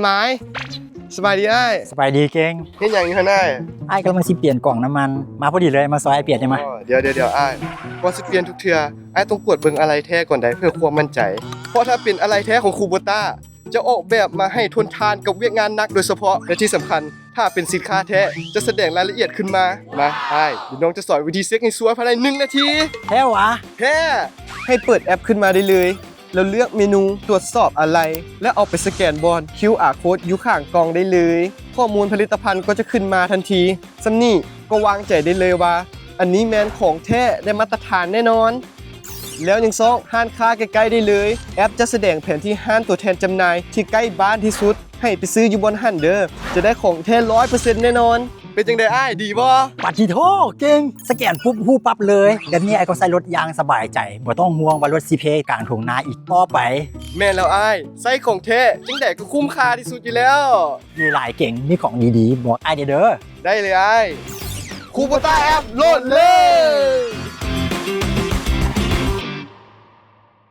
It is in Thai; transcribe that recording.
ไม้สบายดีไอ้ สบายดีเก่ง เห็นอย่างนี้ข้างหน้า ไอ้กำลังสิเปลี่ยนกล่องน้ำมันมาพอดีเลยมาซอยไอ้เปลี่ยนใช่ไหม เดี๋ยวไอ้ก่อนสิเปลี่ยนทุกเทื่อไอ้ต้องกวดเบิ่งอะไรแท้ก่อนได้เพื่อความมั่นใจ เพราะถ้าเป็นอะไรแท้ของคูโบต้าจะออกแบบมาให้ทนทานกับเวียกงานหนักโดยเฉพาะและที่สำคัญถ้าเป็นสินค้าแท้จะแสดงรายละเอียดขึ้นมาไอ้เดี๋ยวน้องจะสอนวิธีเซ็กให้สวยภายใน1 นาที แท้วะ แท้ให้เปิดแอปขึ้นมาได้เลยแล้วเลือกเมนูตรวจสอบอะไร และเอาไปสแกนบอร์ด QR code อยู่ข้างกล่องได้เลยข้อมูลผลิตภัณฑ์ก็จะขึ้นมาทันทีซัมนี่ก็วางใจได้เลยว่า อันนี้แมนของแท้ได้มาตรฐานแน่นอน แล้วยังซ่องห้านค้าใกล้ๆได้เลยแอปจะแสดงแผนที่ห้านตัวแทนจำหน่ายที่ใกล้บ้านที่สุดให้ไปซื้ออยู่บนห้านเด้อจะได้ของแท้ 100% แน่นอน เป็นจังไดอ้ายดีบ่ ปัดทีโทเก่งสแกนปุ๊บฮู้ปั๊บเลยแบบนี้ไอ้ก็ใส่รถยางสบายใจบ่ต้องห่วงว่ารถซีเพกลางทุ่งนาอีกต่อไป แม่นแล้วอ้ายไส้ของแท้จังไดก็คุ้มค่าที่สุดอยู่แล้ว มีหลายเก่งมีของดีๆบอกไอ้เด้อ ได้เลยไอ้คูโบต้าแอปโหลดเลย